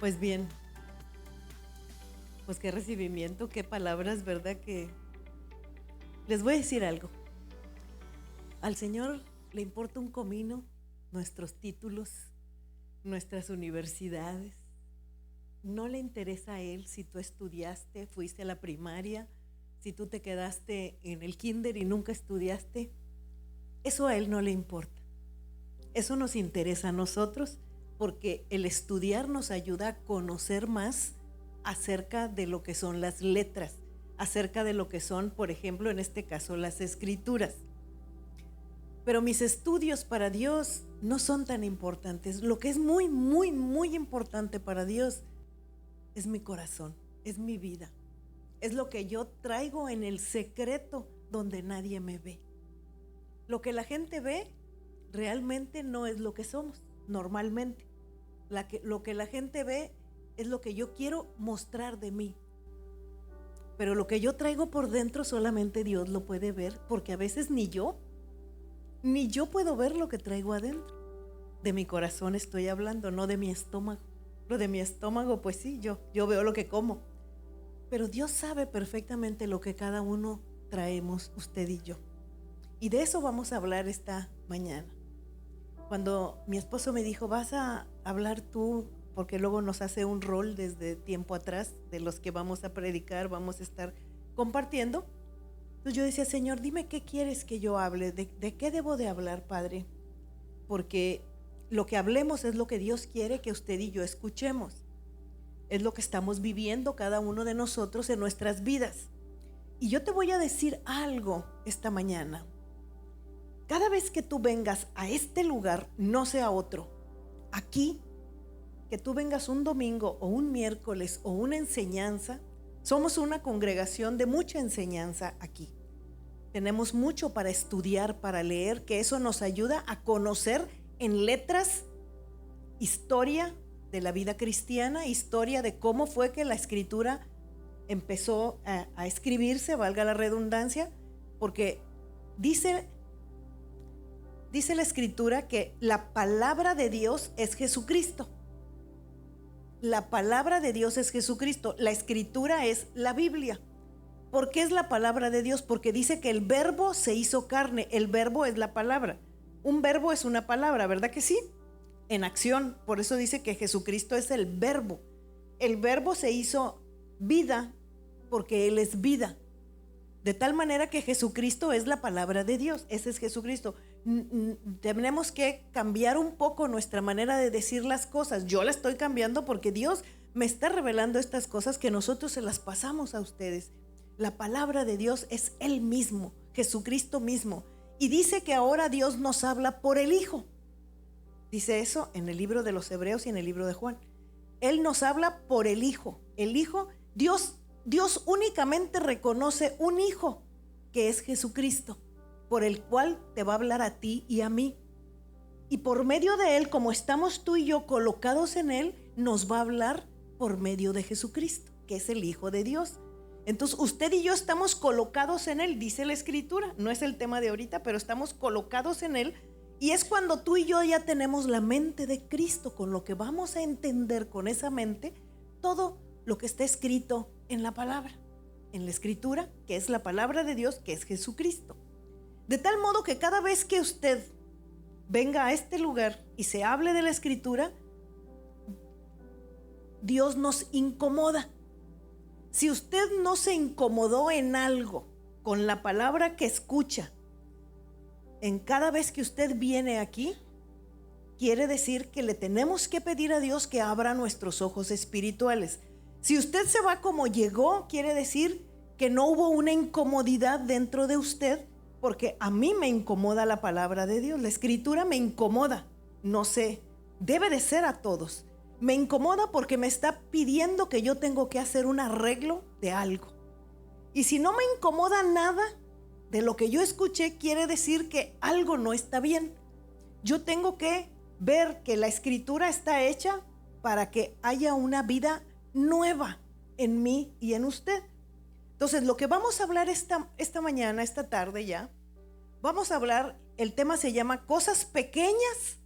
Pues bien, pues qué recibimiento, qué palabras, ¿verdad? Que les voy a decir algo. Al Señor le importa un comino nuestros títulos, nuestras universidades. No le interesa a Él si tú estudiaste, fuiste a la primaria, si tú te quedaste en el kinder y nunca estudiaste. Eso a Él no le importa. Eso nos interesa a nosotros porque el estudiar nos ayuda a conocer más acerca de lo que son las letras, acerca de lo que son, por ejemplo, en este caso, las escrituras. Pero mis estudios para Dios no son tan importantes. Lo que es muy, muy, muy importante para Dios es mi corazón, es mi vida. Es lo que yo traigo en el secreto donde nadie me ve. Lo que la gente ve realmente no es lo que somos normalmente. Lo que la gente ve es lo que yo quiero mostrar de mí. Pero lo que yo traigo por dentro solamente Dios lo puede ver, porque a veces ni yo puedo ver lo que traigo adentro. De mi corazón estoy hablando, no de mi estómago. Lo de mi estómago, pues sí, yo veo lo que como. Pero Dios sabe perfectamente lo que cada uno traemos, usted y yo. Y de eso vamos a hablar esta mañana. Cuando mi esposo me dijo, vas a hablar tú, porque luego nos hace un rol desde tiempo atrás de los que vamos a predicar, vamos a estar compartiendo. Entonces yo decía, Señor, dime qué quieres que yo hable, de qué debo de hablar, Padre, porque lo que hablemos es lo que Dios quiere que usted y yo escuchemos. Es lo que estamos viviendo cada uno de nosotros en nuestras vidas. Y yo te voy a decir algo esta mañana. Cada vez que tú vengas a este lugar, no sea otro, aquí, que tú vengas un domingo o un miércoles o una enseñanza, somos una congregación de mucha enseñanza aquí. Tenemos mucho para estudiar, para leer, que eso nos ayuda a conocer en letras, historia de la vida cristiana, historia de cómo fue que la escritura empezó a escribirse, valga la redundancia, porque dice la escritura que la palabra de Dios es Jesucristo. La palabra de Dios es Jesucristo. La escritura es la Biblia. ¿Por qué es la palabra de Dios? Porque dice que el verbo se hizo carne. El verbo es la palabra. Un verbo es una palabra, ¿verdad que sí? En acción. Por eso dice que Jesucristo es el verbo. El verbo se hizo vida porque Él es vida. De tal manera que Jesucristo es la palabra de Dios. Ese es Jesucristo. Tenemos que cambiar un poco nuestra manera de decir las cosas. Yo la estoy cambiando porque Dios me está revelando estas cosas que nosotros se las pasamos a ustedes. La palabra de Dios es Él mismo, Jesucristo mismo. Y dice que ahora Dios nos habla por el Hijo. Dice eso en el libro de los Hebreos y en el libro de Juan. Él nos habla por el Hijo. El Hijo, Dios únicamente reconoce un Hijo, que es Jesucristo, por el cual te va a hablar a ti y a mí. Y por medio de Él, como estamos tú y yo colocados en Él, nos va a hablar por medio de Jesucristo, que es el Hijo de Dios. Entonces usted y yo estamos colocados en Él, dice la Escritura. No es el tema de ahorita, pero estamos colocados en Él. Y es cuando tú y yo ya tenemos la mente de Cristo, con lo que vamos a entender con esa mente todo lo que está escrito en la palabra, en la Escritura, que es la palabra de Dios, que es Jesucristo. De tal modo que cada vez que usted venga a este lugar y se hable de la Escritura, Dios nos incomoda. Si usted no se incomodó en algo con la palabra que escucha, en cada vez que usted viene aquí, quiere decir que le tenemos que pedir a Dios que abra nuestros ojos espirituales. Si usted se va como llegó, quiere decir que no hubo una incomodidad dentro de usted, porque a mí me incomoda la palabra de Dios. La Escritura me incomoda. No sé, debe de ser a todos. Me incomoda porque me está pidiendo que yo tengo que hacer un arreglo de algo. Y si no me incomoda nada de lo que yo escuché, quiere decir que algo no está bien. Yo tengo que ver que la Escritura está hecha para que haya una vida nueva en mí y en usted. Entonces, lo que vamos a hablar esta mañana, esta tarde ya, vamos a hablar, el tema se llama cosas pequeñas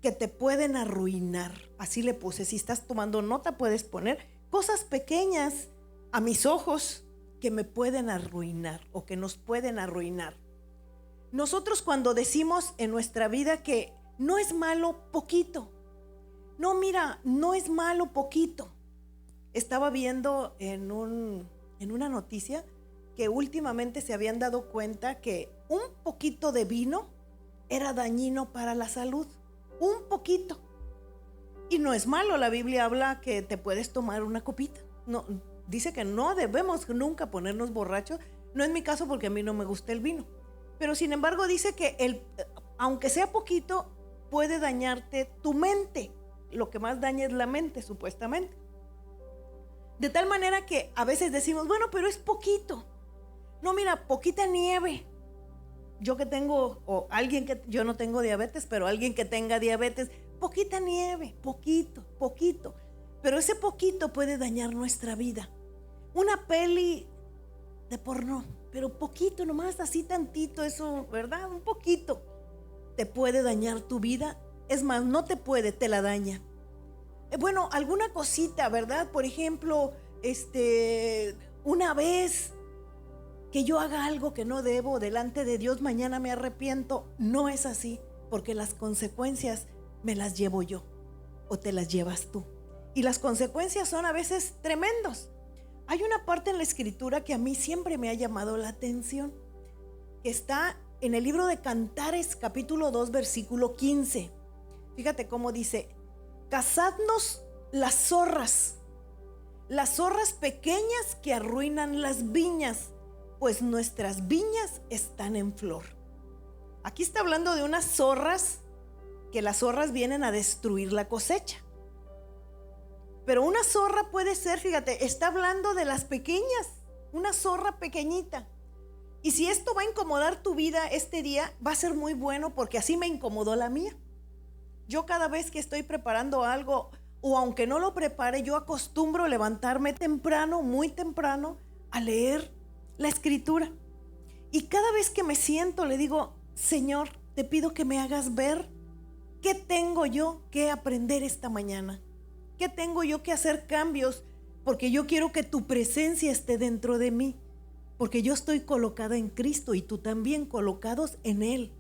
que te pueden arruinar. Así le puse. Si estás tomando nota, puedes poner cosas pequeñas a mis ojos que me pueden arruinar o que nos pueden arruinar. Nosotros cuando decimos en nuestra vida que no es malo poquito. No, mira, no es malo poquito. Estaba viendo en una noticia que últimamente se habían dado cuenta que un poquito de vino era dañino para la salud. Un poquito. Y no es malo, la Biblia habla que te puedes tomar una copita. No, dice que no debemos nunca ponernos borrachos. No es mi caso porque a mí no me gusta el vino. Pero sin embargo dice que aunque sea poquito, puede dañarte tu mente. Lo que más daña es la mente, supuestamente. De tal manera que a veces decimos, bueno, pero es poquito. No, mira, poquita nieve. Yo que tengo, o alguien que, yo no tengo diabetes, pero alguien que tenga diabetes, poquita nieve, poquito. Pero ese poquito puede dañar nuestra vida. Una peli de porno, pero poquito, nomás así tantito, eso, ¿verdad? Un poquito te puede dañar tu vida. Es más, no te puede, te la daña. Bueno, alguna cosita, ¿verdad? Por ejemplo, una vez que yo haga algo que no debo delante de Dios, mañana me arrepiento. No es así, porque las consecuencias me las llevo yo o te las llevas tú. Y las consecuencias son a veces tremendos. Hay una parte en la Escritura que a mí siempre me ha llamado la atención, que está en el libro de Cantares, capítulo 2, versículo 15. Fíjate cómo dice: cazadnos las zorras pequeñas que arruinan las viñas, pues nuestras viñas están en flor. Aquí está hablando de unas zorras, que las zorras vienen a destruir la cosecha. Pero una zorra puede ser, fíjate, está hablando de las pequeñas, una zorra pequeñita. Y si esto va a incomodar tu vida este día, va a ser muy bueno, porque así me incomodó la mía. Yo cada vez que estoy preparando algo, o aunque no lo prepare, yo acostumbro levantarme temprano, muy temprano, a leer la Escritura. Y cada vez que me siento le digo: Señor, te pido que me hagas ver qué tengo yo que aprender esta mañana, qué tengo yo que hacer cambios, porque yo quiero que tu presencia esté dentro de mí, porque yo estoy colocada en Cristo y tú también colocados en Él,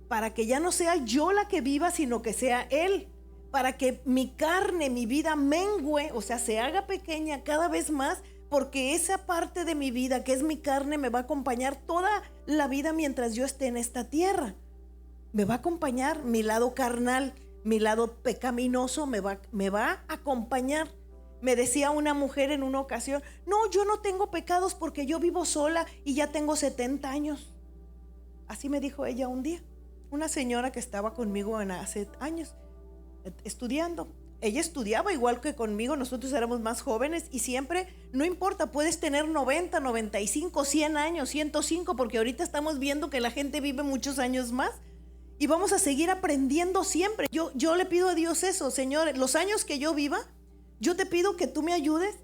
para que ya no sea yo la que viva, sino que sea Él, para que mi carne, mi vida mengüe, o sea, se haga pequeña cada vez más, porque esa parte de mi vida que es mi carne me va a acompañar toda la vida mientras yo esté en esta tierra. Me va a acompañar mi lado carnal, mi lado pecaminoso me va a acompañar. Me decía una mujer en una ocasión: no, yo no tengo pecados porque yo vivo sola y ya tengo 70 años. Así me dijo ella un día, una señora que estaba conmigo hace años estudiando. Ella estudiaba igual que conmigo, nosotros éramos más jóvenes y siempre, no importa, puedes tener 90, 95, 100 años, 105, porque ahorita estamos viendo que la gente vive muchos años más y vamos a seguir aprendiendo siempre. Yo le pido a Dios eso: Señor, los años que yo viva, yo te pido que tú me ayudes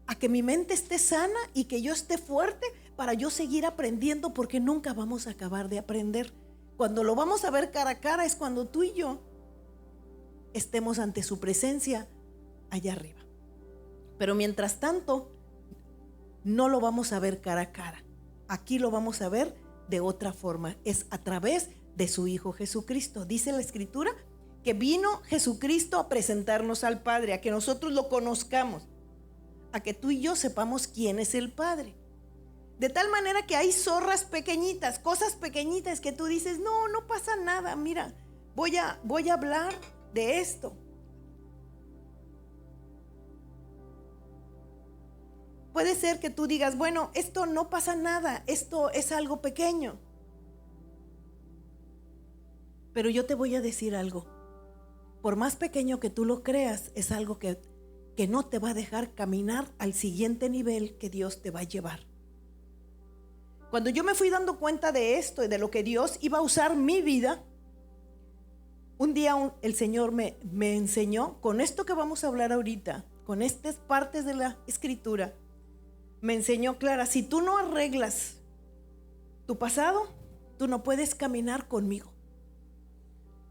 a que mi mente esté sana y que yo esté fuerte para yo seguir aprendiendo, porque nunca vamos a acabar de aprender. Cuando lo vamos a ver cara a cara es cuando tú y yo estemos ante su presencia allá arriba. Pero mientras tanto, no lo vamos a ver cara a cara. Aquí lo vamos a ver de otra forma. Es a través de su Hijo Jesucristo. Dice la Escritura que vino Jesucristo a presentarnos al Padre, a que nosotros lo conozcamos, a que tú y yo sepamos quién es el Padre. De tal manera que hay zorras pequeñitas, cosas pequeñitas que tú dices: no pasa nada, mira, voy a hablar de esto. Puede ser que tú digas: bueno, esto no pasa nada, esto es algo pequeño. Pero yo te voy a decir algo: por más pequeño que tú lo creas, es algo que no te va a dejar caminar al siguiente nivel que Dios te va a llevar. Cuando yo me fui dando cuenta de esto y de lo que Dios iba a usar mi vida, un día el Señor me enseñó, con esto que vamos a hablar ahorita, con estas partes de la Escritura, me enseñó: Clara, si tú no arreglas tu pasado, tú no puedes caminar conmigo.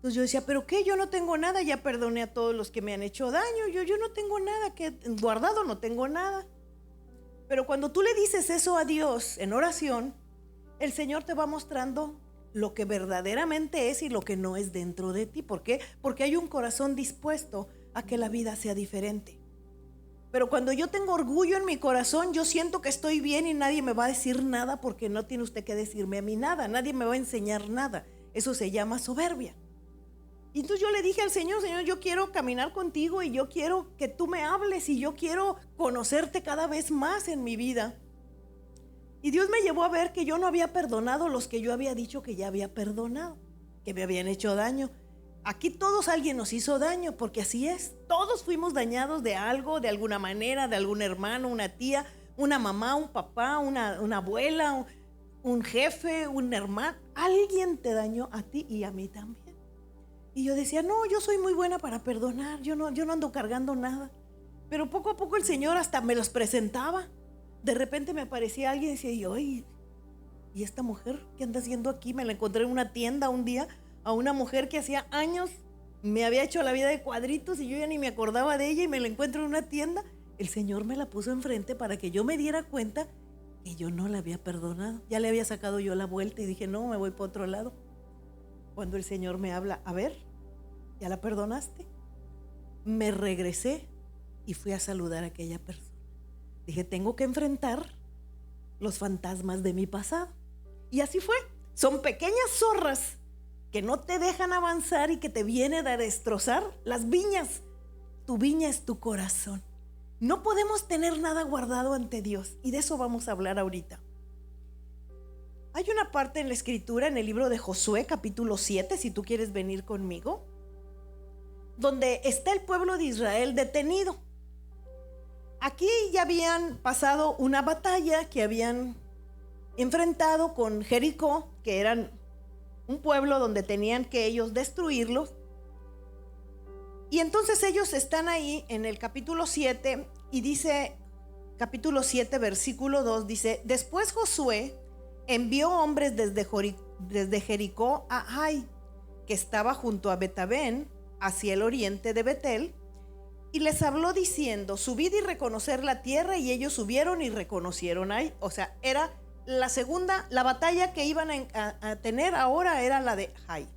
Entonces yo decía, ¿pero qué? Yo no tengo nada, ya perdoné a todos los que me han hecho daño, yo no tengo nada que guardado, no tengo nada. Pero cuando tú le dices eso a Dios en oración, el Señor te va mostrando lo que verdaderamente es y lo que no es dentro de ti. ¿Por qué? Porque hay un corazón dispuesto a que la vida sea diferente. Pero cuando yo tengo orgullo en mi corazón, yo siento que estoy bien y nadie me va a decir nada, porque no tiene usted que decirme a mí nada, nadie me va a enseñar nada. Eso se llama soberbia. Y entonces yo le dije al Señor, Señor, yo quiero caminar contigo y yo quiero que tú me hables y yo quiero conocerte cada vez más en mi vida. Y Dios me llevó a ver que yo no había perdonado los que yo había dicho que ya había perdonado, que me habían hecho daño. Aquí todos alguien nos hizo daño, porque así es. Todos fuimos dañados de algo, de alguna manera, de algún hermano, una tía, una mamá, un papá, una abuela, un jefe, un hermano. Alguien te dañó a ti y a mí también. Y yo decía, no, yo soy muy buena para perdonar, yo no ando cargando nada. Pero poco a poco el Señor hasta me los presentaba. De repente me aparecía alguien y decía, ¿y esta mujer qué anda haciendo aquí? Me la encontré en una tienda un día, a una mujer que hacía años me había hecho la vida de cuadritos y yo ya ni me acordaba de ella, y me la encuentro en una tienda. El Señor me la puso enfrente para que yo me diera cuenta que yo no la había perdonado. Ya le había sacado yo la vuelta y dije, no, me voy para otro lado. Cuando el Señor me habla, a ver, ¿ya la perdonaste? Me regresé y fui a saludar a aquella persona. Dije, tengo que enfrentar los fantasmas de mi pasado. Y así fue. Son pequeñas zorras que no te dejan avanzar y que te vienen a destrozar las viñas. Tu viña es tu corazón. No podemos tener nada guardado ante Dios, y de eso vamos a hablar ahorita. Hay una parte en la escritura, en el libro de Josué, capítulo 7, si tú quieres venir conmigo, donde está el pueblo de Israel detenido. Aquí ya habían pasado una batalla que habían enfrentado con Jericó, que eran un pueblo donde tenían que ellos destruirlos. Y entonces ellos están ahí en el capítulo 7 y dice, capítulo 7, versículo 2, dice, después Josué envió hombres desde Jericó a Ai, que estaba junto a Betabén, hacia el oriente de Betel, y les habló diciendo, subid y reconocer la tierra, y ellos subieron y reconocieron Ai. O sea, era la batalla que iban a tener ahora era la de Ai.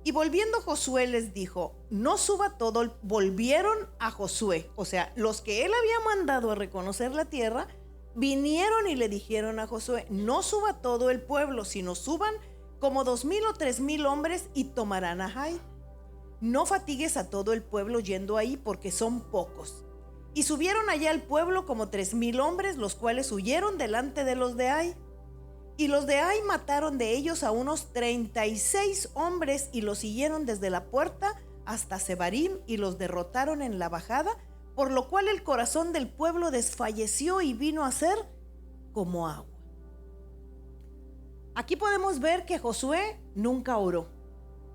Y volviendo Josué les dijo, no suba todo. Volvieron a Josué, o sea, los que él había mandado a reconocer la tierra, vinieron y le dijeron a Josué, no suba todo el pueblo, sino suban como 2,000 o 3,000 hombres y tomarán a Ai. No fatigues a todo el pueblo yendo ahí, porque son pocos. Y subieron allá al pueblo como 3,000 hombres, los cuales huyeron delante de los de Ai. Y los de Ai mataron de ellos a unos 36 hombres y los siguieron desde la puerta hasta Sebarim y los derrotaron en la bajada, por lo cual el corazón del pueblo desfalleció y vino a ser como agua. Aquí podemos ver que Josué nunca oró.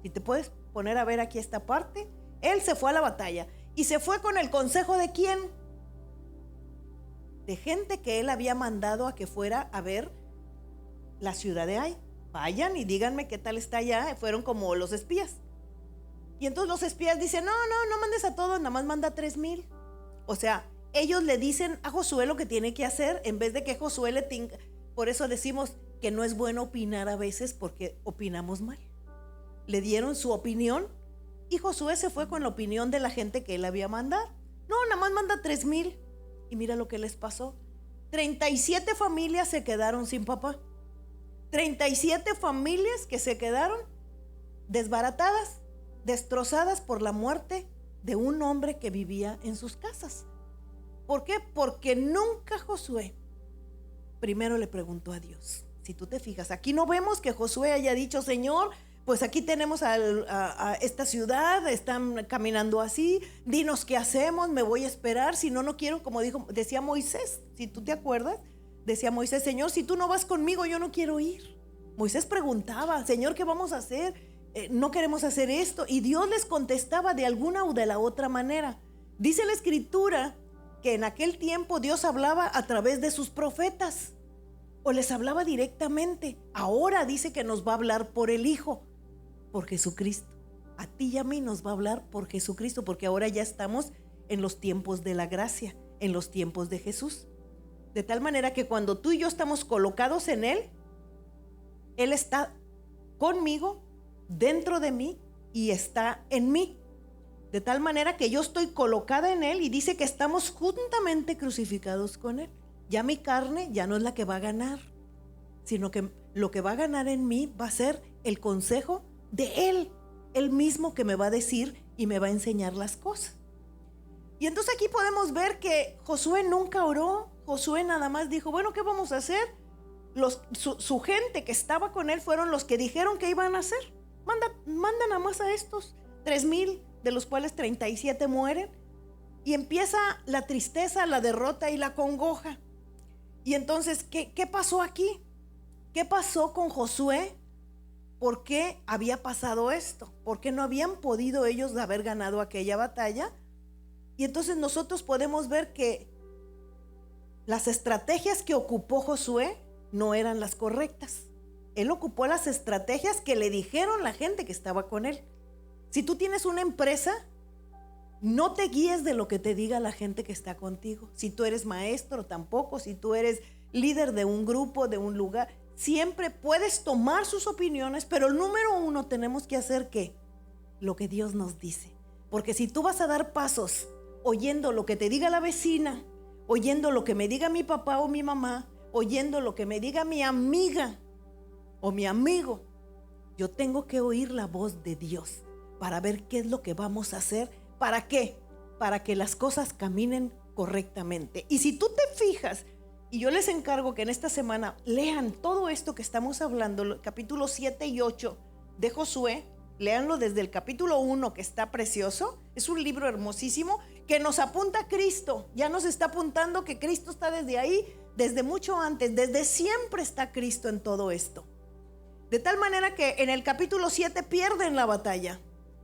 Si te puedes poner a ver aquí esta parte, él se fue a la batalla y se fue con el consejo de ¿quién? De gente que él había mandado a que fuera a ver la ciudad de Ai. Vayan y díganme qué tal está allá. Fueron como los espías. Y entonces los espías dicen, no mandes a todos, nada más manda 3,000. O sea, ellos le dicen a Josué lo que tiene que hacer, en vez de que Josué le tenga. Por eso decimos que no es bueno opinar a veces, porque opinamos mal. Le dieron su opinión y Josué se fue con la opinión de la gente que él había mandado. No, nada más manda 3,000. Y mira lo que les pasó. 37 familias se quedaron sin papá. 37 familias que se quedaron desbaratadas, destrozadas por la muerte de un hombre que vivía en sus casas. ¿Por qué? Porque nunca Josué primero le preguntó a Dios. Si tú te fijas, aquí no vemos que Josué haya dicho, Señor, pues aquí tenemos a esta ciudad, están caminando así, dinos qué hacemos, me voy a esperar, si no, no quiero, como decía Moisés, si tú te acuerdas, decía Moisés, Señor, si tú no vas conmigo, yo no quiero ir. Moisés preguntaba, Señor, ¿qué vamos a hacer? No queremos hacer esto. Y Dios les contestaba de alguna o de la otra manera. Dice la escritura que en aquel tiempo Dios hablaba a través de sus profetas, o les hablaba directamente. Ahora dice que nos va a hablar por el Hijo, por Jesucristo. a ti y a mí nos va a hablar por Jesucristo, porque ahora ya estamos en los tiempos de la gracia, en los tiempos de Jesús. De tal manera que cuando tú y yo estamos colocados en Él, Él está conmigo, dentro de mí y está en mí. De tal manera que yo estoy colocada en Él y dice que estamos juntamente crucificados con Él. Ya mi carne ya no es la que va a ganar, sino que lo que va a ganar en mí va a ser el consejo de Él, Él mismo que me va a decir y me va a enseñar las cosas. Y entonces aquí podemos ver que Josué nunca oró. Josué nada más dijo, bueno, ¿qué vamos a hacer? Su gente que estaba con él fueron los que dijeron que iban a hacer. Manda nada más a estos 3,000, de los cuales 37 mueren. Y empieza la tristeza, la derrota y la congoja. Y entonces, ¿qué pasó aquí? ¿Qué pasó con Josué? ¿Por qué había pasado esto? ¿Por qué no habían podido ellos haber ganado aquella batalla? Y entonces nosotros podemos ver que las estrategias que ocupó Josué no eran las correctas. Él ocupó las estrategias que le dijeron la gente que estaba con él. Si tú tienes una empresa, no te guíes de lo que te diga la gente que está contigo. Si tú eres maestro, tampoco. Si tú eres líder de un grupo, de un lugar, siempre puedes tomar sus opiniones, pero el número uno tenemos que hacer ¿qué? Lo que Dios nos dice. Porque si tú vas a dar pasos oyendo lo que te diga la vecina, oyendo lo que me diga mi papá o mi mamá, oyendo lo que me diga mi amiga o mi amigo, yo tengo que oír la voz de Dios para ver qué es lo que vamos a hacer. ¿Para qué? Para que las cosas caminen correctamente. Y si tú te fijas, y yo les encargo que en esta semana lean todo esto que estamos hablando, capítulos 7 y 8 de Josué, léanlo desde el capítulo 1, que está precioso. Es un libro hermosísimo que nos apunta a Cristo. Ya nos está apuntando que Cristo está desde ahí, desde mucho antes, desde siempre está Cristo en todo esto. De tal manera que en el capítulo 7 pierden la batalla,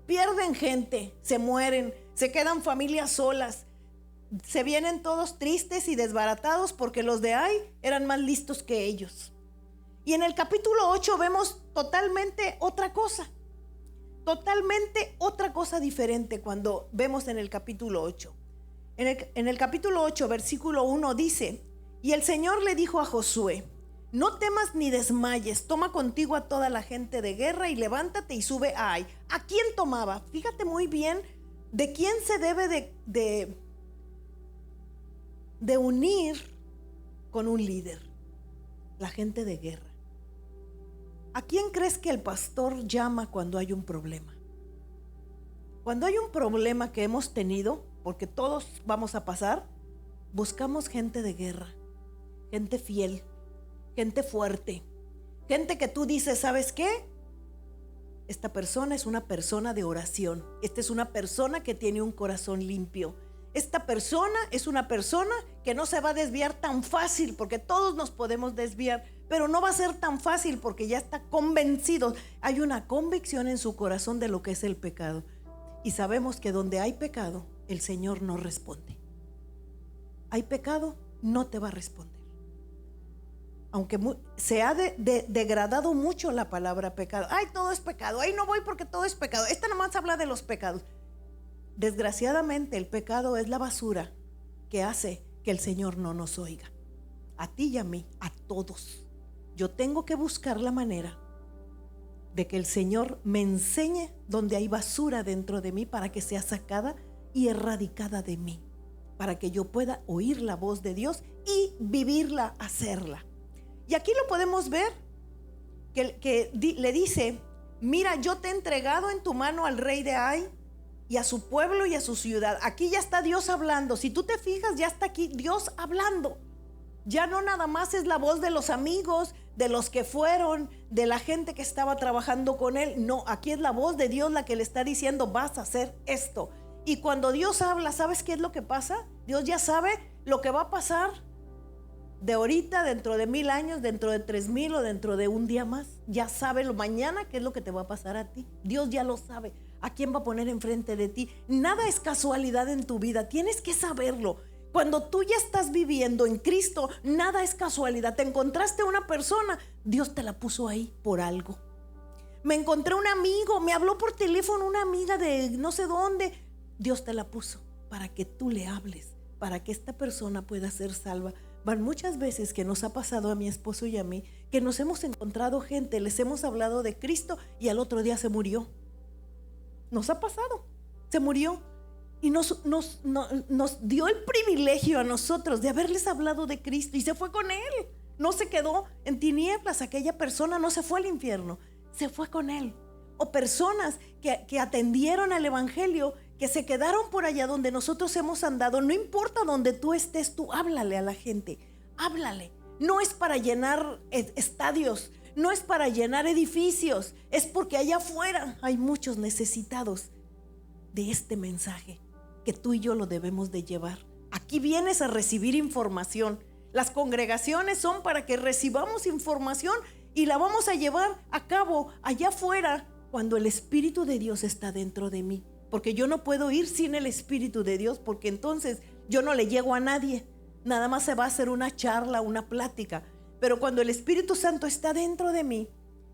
pierden gente, se mueren, se quedan familias solas, se vienen todos tristes y desbaratados porque los de ahí eran más listos que ellos. Y en el capítulo 8 vemos totalmente otra cosa diferente cuando vemos en el capítulo 8. En el capítulo 8, versículo 1 dice, y el Señor le dijo a Josué, no temas ni desmayes, toma contigo a toda la gente de guerra y levántate y sube a Ai. ¿A quién tomaba? Fíjate muy bien de quién se debe de unir con un líder, la gente de guerra. ¿A quién crees que el pastor llama cuando hay un problema? Cuando hay un problema que hemos tenido, porque todos vamos a pasar, buscamos gente de guerra, gente fiel, gente fuerte, gente que tú dices, ¿sabes qué? Esta persona es una persona de oración. Esta es una persona que tiene un corazón limpio. Esta persona es una persona que no se va a desviar tan fácil, porque todos nos podemos desviar, pero no va a ser tan fácil porque ya está convencido. Hay una convicción en su corazón de lo que es el pecado. Y sabemos que donde hay pecado, el Señor no responde. Hay pecado, no te va a responder. Aunque se ha degradado mucho la palabra pecado. Ay, todo es pecado. Ay, no voy porque todo es pecado. Esta nomás habla de los pecados. Desgraciadamente, el pecado es la basura que hace que el Señor no nos oiga. A ti y a mí, a todos. Yo tengo que buscar la manera de que el Señor me enseñe donde hay basura dentro de mí para que sea sacada y erradicada de mí, para que yo pueda oír la voz de Dios y vivirla, hacerla. Y aquí lo podemos ver, que le dice, mira, yo te he entregado en tu mano al rey de Ai y a su pueblo y a su ciudad. Aquí ya está Dios hablando. Si tú te fijas, ya está aquí Dios hablando. Ya no nada más es la voz de los amigos, de los que fueron, de la gente que estaba trabajando con él. No, aquí es la voz de Dios la que le está diciendo, vas a hacer esto. Y cuando Dios habla, ¿sabes qué es lo que pasa? Dios ya sabe lo que va a pasar de ahorita, dentro de 1000 años, dentro de 3000 o dentro de un día más. Ya sabe lo mañana qué es lo que te va a pasar a ti. Dios ya lo sabe. ¿A quién va a poner enfrente de ti? Nada es casualidad en tu vida. Tienes que saberlo. Cuando tú ya estás viviendo en Cristo, nada es casualidad. Te encontraste una persona, Dios te la puso ahí por algo. Me encontré un amigo, me habló por teléfono una amiga de no sé dónde. Dios te la puso para que tú le hables, para que esta persona pueda ser salva. Van muchas veces que nos ha pasado a mi esposo y a mí, que nos hemos encontrado gente, les hemos hablado de Cristo y al otro día se murió. Nos ha pasado, se murió. Y nos dio el privilegio a nosotros de haberles hablado de Cristo y se fue con Él. No se quedó en tinieblas, aquella persona no se fue al infierno, se fue con Él. O personas que atendieron al evangelio, que se quedaron por allá donde nosotros hemos andado. No importa donde tú estés, tú háblale a la gente, háblale. No es para llenar estadios, no es para llenar edificios, es porque allá afuera hay muchos necesitados de este mensaje que tú y yo lo debemos de llevar. Aquí vienes a recibir información. Las congregaciones son para que recibamos información y la vamos a llevar a cabo allá afuera cuando el Espíritu de Dios está dentro de mí. Porque yo no puedo ir sin el Espíritu de Dios, porque entonces yo no le llego a nadie. Nada más se va a hacer una charla, una plática. Pero cuando el Espíritu Santo está dentro de mí,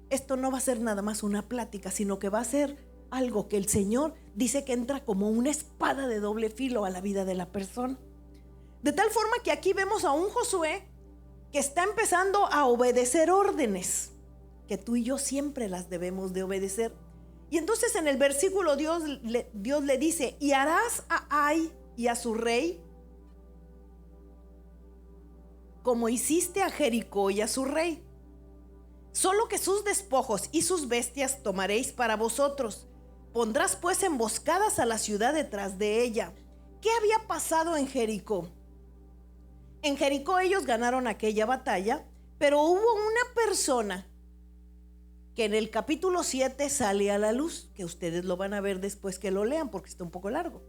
esto no va a ser nada más una plática, sino que va a ser algo que el Señor dice que entra como una espada de doble filo a la vida de la persona. De tal forma que aquí vemos a un Josué que está empezando a obedecer órdenes, que tú y yo siempre las debemos de obedecer. Y entonces en el versículo Dios le dice: y harás a Ai y a su rey como hiciste a Jericó y a su rey. Solo que sus despojos y sus bestias tomaréis para vosotros. Pondrás pues emboscadas a la ciudad detrás de ella. ¿Qué había pasado en Jericó? En Jericó ellos ganaron aquella batalla, pero hubo una persona que en el capítulo 7 sale a la luz, que ustedes lo van a ver después que lo lean porque está un poco largo.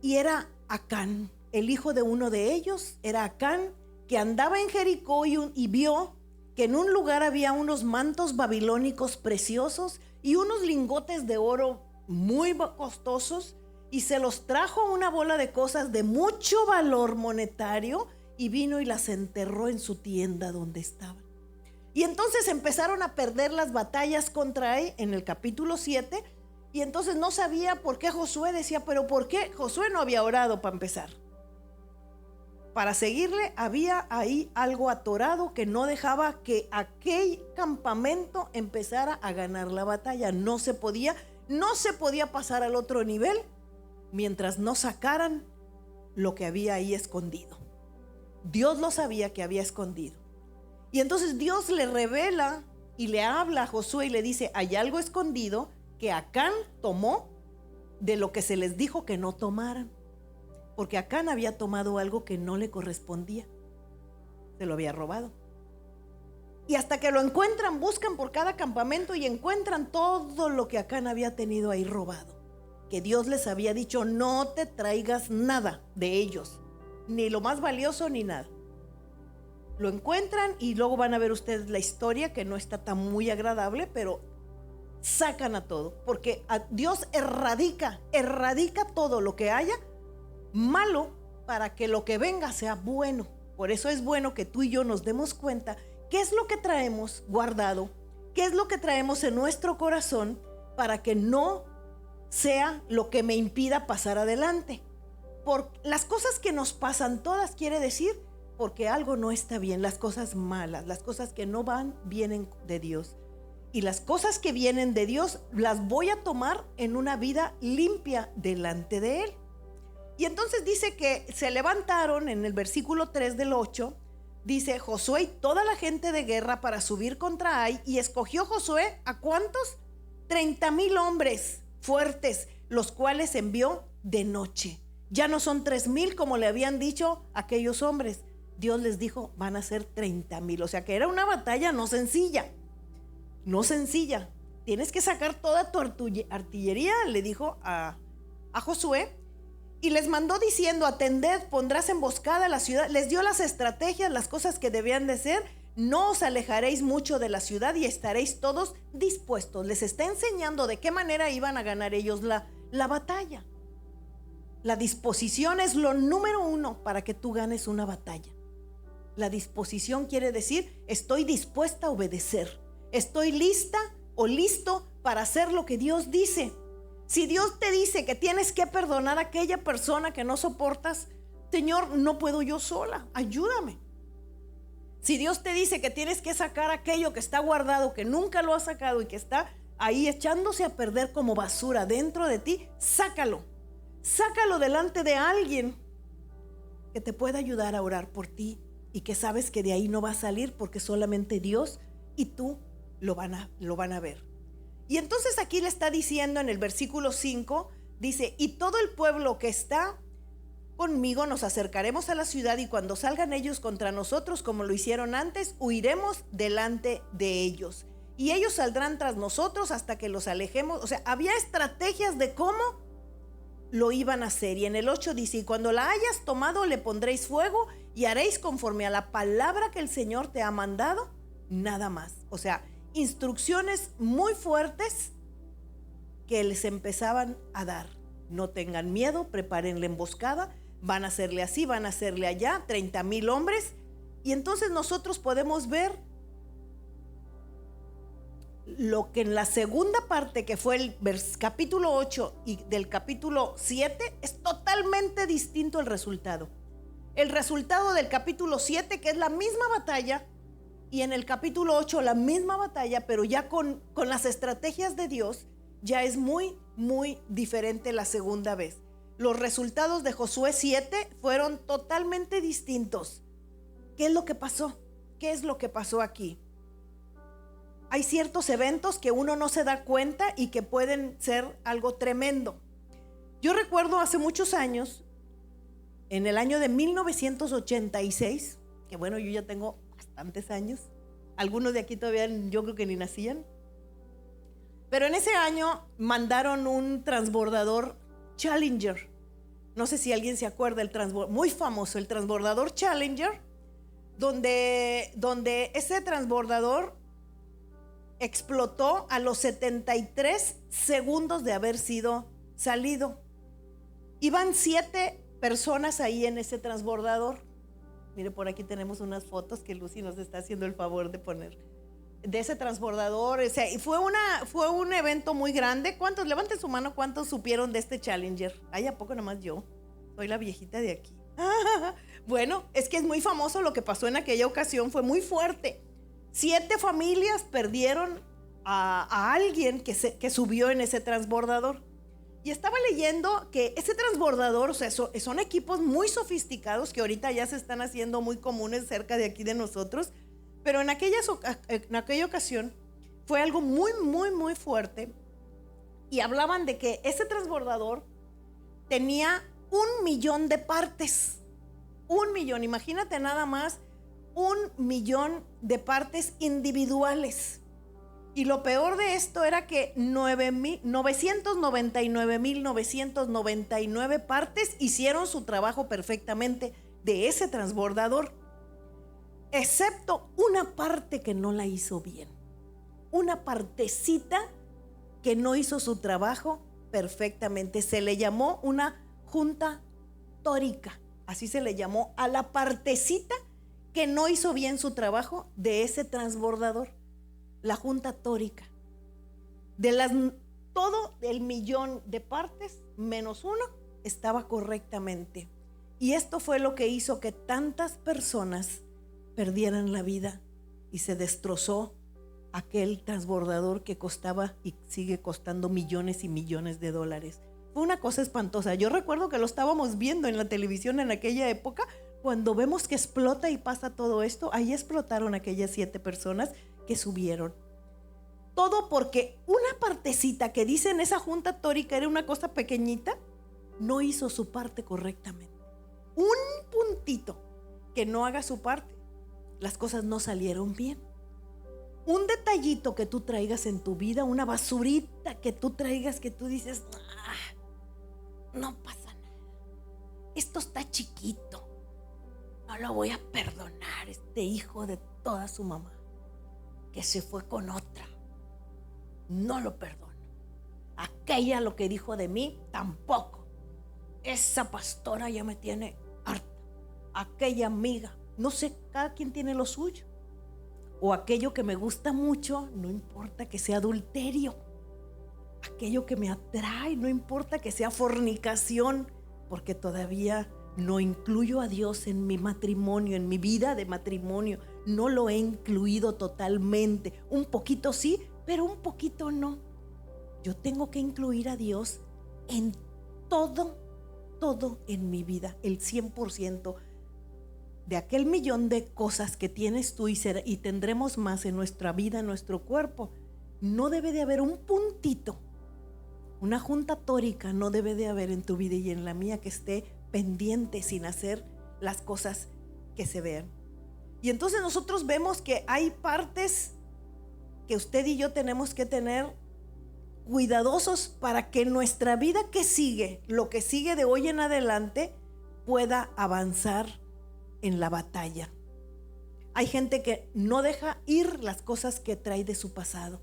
Y era Acán, el hijo de uno de ellos, era Acán, que andaba en Jericó y vio que en un lugar había unos mantos babilónicos preciosos y unos lingotes de oro muy costosos, y se los trajo una bola de cosas de mucho valor monetario y vino y las enterró en su tienda donde estaban. Y entonces empezaron a perder las batallas contra él en el capítulo 7, y entonces no sabía por qué Josué decía, pero ¿por qué? Josué no había orado para empezar. Para seguirle había ahí algo atorado que no dejaba que aquel campamento empezara a ganar la batalla. No se podía pasar al otro nivel mientras no sacaran lo que había ahí escondido. Dios lo sabía que había escondido. Y entonces Dios le revela y le habla a Josué y le dice: hay algo escondido que Acán tomó de lo que se les dijo que no tomaran. Porque Acán había tomado algo que no le correspondía. Se lo había robado. Y hasta que lo encuentran, buscan por cada campamento y encuentran todo lo que Acán había tenido ahí robado. Que Dios les había dicho: no te traigas nada de ellos, ni lo más valioso ni nada. Lo encuentran y luego van a ver ustedes la historia, que no está tan muy agradable, pero sacan a todo, porque Dios erradica todo lo que haya malo para que lo que venga sea bueno. Por eso es bueno que tú y yo nos demos cuenta qué es lo que traemos guardado, qué es lo que traemos en nuestro corazón, para que no sea lo que me impida pasar adelante. Por las cosas que nos pasan todas, quiere decir porque algo no está bien. Las cosas malas, las cosas que no van, vienen de Dios. Y las cosas que vienen de Dios las voy a tomar en una vida limpia delante de Él. Y entonces dice que se levantaron en el versículo 3 del 8. Dice: Josué y toda la gente de guerra para subir contra Ai. Y escogió Josué ¿a cuántos? 30,000 hombres fuertes, los cuales envió de noche. Ya no son 3,000 como le habían dicho aquellos hombres. Dios les dijo: van a ser 30,000. O sea que era una batalla no sencilla. No sencilla. Tienes que sacar toda tu artillería, le dijo a Josué. Y les mandó diciendo: atended, pondrás emboscada a la ciudad. Les dio las estrategias, las cosas que debían de ser. No os alejaréis mucho de la ciudad y estaréis todos dispuestos. Les está enseñando de qué manera iban a ganar ellos la batalla. La disposición es lo número 1 para que tú ganes una batalla. La disposición quiere decir: estoy dispuesta a obedecer. Estoy lista o listo para hacer lo que Dios dice. Si Dios te dice que tienes que perdonar a aquella persona que no soportas, Señor, no puedo yo sola, ayúdame. Si Dios te dice que tienes que sacar aquello que está guardado, que nunca lo has sacado y que está ahí echándose a perder como basura dentro de ti, sácalo. Sácalo delante de alguien que te pueda ayudar a orar por ti y que sabes que de ahí no va a salir porque solamente Dios y tú lo van a ver. Y entonces aquí le está diciendo en el versículo 5, dice, y todo el pueblo que está conmigo nos acercaremos a la ciudad y cuando salgan ellos contra nosotros como lo hicieron antes, huiremos delante de ellos. Y ellos saldrán tras nosotros hasta que los alejemos. O sea, había estrategias de cómo lo iban a hacer. Y en el 8 dice, y cuando la hayas tomado le pondréis fuego y haréis conforme a la palabra que el Señor te ha mandado, nada más. O sea, instrucciones muy fuertes que les empezaban a dar. No tengan miedo, preparen la emboscada, van a hacerle así, van a hacerle allá, 30,000 hombres. Y entonces nosotros podemos ver lo que en la segunda parte, que fue el capítulo 8 y del capítulo 7, es totalmente distinto el resultado. El resultado del capítulo 7, que es la misma batalla, y en el capítulo 8 la misma batalla, pero ya con las estrategias de Dios, ya es muy, muy diferente la segunda vez. Los resultados de Josué 7 fueron totalmente distintos. ¿Qué es lo que pasó? ¿Qué es lo que pasó aquí? Hay ciertos eventos que uno no se da cuenta y que pueden ser algo tremendo. Yo recuerdo hace muchos años, en el año de 1986, que bueno, yo ya tengo bastantes años, algunos de aquí todavía yo creo que ni nacían, pero en ese año mandaron un transbordador Challenger. No sé si alguien se acuerda, muy famoso, el transbordador Challenger, donde ese transbordador explotó a los 73 segundos de haber sido salido. Iban 7 personas ahí en ese transbordador. Mire, por aquí tenemos unas fotos que Lucy nos está haciendo el favor de poner de ese transbordador. O sea, y fue un evento muy grande. ¿Cuántos? Levanten su mano, ¿cuántos supieron de este Challenger? Ay, ¿a poco nomás yo? Soy la viejita de aquí. Bueno, es que es muy famoso lo que pasó en aquella ocasión, fue muy fuerte. 7 familias perdieron a alguien que subió en ese transbordador. Y estaba leyendo que ese transbordador, o sea, son equipos muy sofisticados que ahorita ya se están haciendo muy comunes cerca de aquí de nosotros, pero en aquella ocasión fue algo muy, muy, muy fuerte. Y hablaban de que ese transbordador tenía 1,000,000 de partes. 1,000,000, imagínate nada más, 1,000,000 de partes individuales. Y lo peor de esto era que 999,999 partes hicieron su trabajo perfectamente de ese transbordador, excepto una parte que no la hizo bien. Una partecita que no hizo su trabajo perfectamente. Se le llamó una junta tórica. Así se le llamó a la partecita que no hizo bien su trabajo de ese transbordador. La junta tórica. Todo el 1,000,000 de partes, menos uno, estaba correctamente. Y esto fue lo que hizo que tantas personas perdieran la vida y se destrozó aquel transbordador que costaba y sigue costando millones y millones de dólares. Fue una cosa espantosa. Yo recuerdo que lo estábamos viendo en la televisión en aquella época, cuando vemos que explota y pasa todo esto. Ahí explotaron aquellas 7 personas que subieron. Todo porque una partecita que dice en esa junta tórica era una cosa pequeñita, no hizo su parte correctamente. Un puntito que no haga su parte, las cosas no salieron bien. Un detallito que tú traigas en tu vida, una basurita que tú traigas que tú dices, no pasa nada, esto está chiquito, no lo voy a perdonar, este hijo de toda su mamá que se fue con otra, no lo perdono. Aquella lo que dijo de mí, tampoco. Esa pastora ya me tiene harta. Aquella amiga, no sé, cada quien tiene lo suyo. o aquello que me gusta mucho, no importa que sea adulterio. Aquello que me atrae, no importa que sea fornicación, porque todavía no incluyo a Dios en mi matrimonio, en mi vida de matrimonio. No lo he incluido totalmente. Un poquito sí, pero un poquito no. Yo tengo que incluir a Dios en todo en mi vida, el 100%. De aquel millón de cosas que tienes tú y tendremos más en nuestra vida, en nuestro cuerpo, no debe de haber un puntito, una junta tórica no debe de haber en tu vida y en la mía que esté pendiente sin hacer las cosas que se vean. Y entonces nosotros vemos que hay partes que usted y yo tenemos que tener cuidadosos para que nuestra vida que sigue, lo que sigue de hoy en adelante, pueda avanzar en la batalla. Hay gente que no deja ir las cosas que trae de su pasado.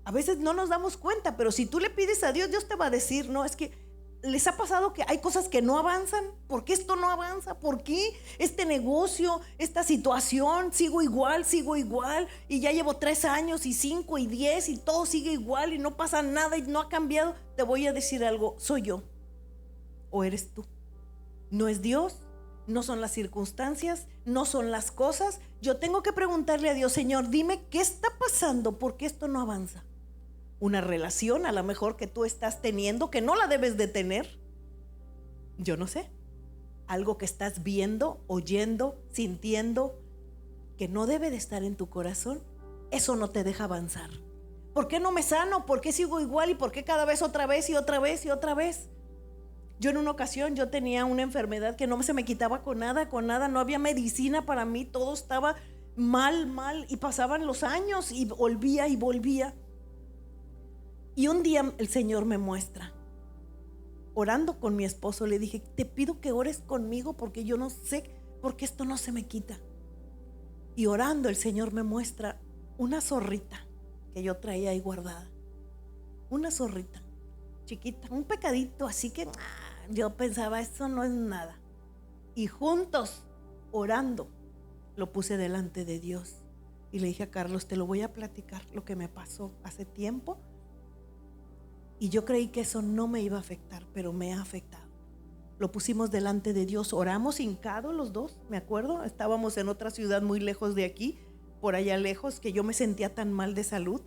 A veces no nos damos cuenta, pero si tú le pides a Dios, Dios te va a decir, no, es que les ha pasado que hay cosas que no avanzan. ¿Por qué esto no avanza? ¿Por qué este negocio, esta situación, sigo igual? Y ya llevo 3 años y 5 y 10 y todo sigue igual y no pasa nada y no ha cambiado. Te voy a decir algo, soy yo o eres tú. No es Dios, no son las circunstancias, no son las cosas. Yo tengo que preguntarle a Dios, Señor, dime qué está pasando, ¿por qué esto no avanza? Una relación a lo mejor que tú estás teniendo que no la debes de tener. Yo no sé. Algo que estás viendo, oyendo, sintiendo que no debe de estar en tu corazón. Eso no te deja avanzar. ¿Por qué no me sano? ¿Por qué sigo igual? ¿Y por qué cada vez otra vez y otra vez y otra vez? Yo en una ocasión yo tenía una enfermedad que no se me quitaba con nada. No había medicina para mí. Todo estaba mal y pasaban los años y volvía y volvía. Y un día el Señor me muestra, orando con mi esposo, le dije, te pido que ores conmigo porque yo no sé por qué esto no se me quita. Y orando el Señor me muestra una zorrita que yo traía ahí guardada. Una zorrita chiquita, un pecadito así que yo pensaba, esto no es nada. Y juntos, orando, lo puse delante de Dios. Y le dije a Carlos, te lo voy a platicar, lo que me pasó hace tiempo. Y yo creí que eso no me iba a afectar, pero me ha afectado. Lo pusimos delante de Dios, oramos hincados los dos, me acuerdo. Estábamos en otra ciudad muy lejos de aquí, por allá lejos, que yo me sentía tan mal de salud.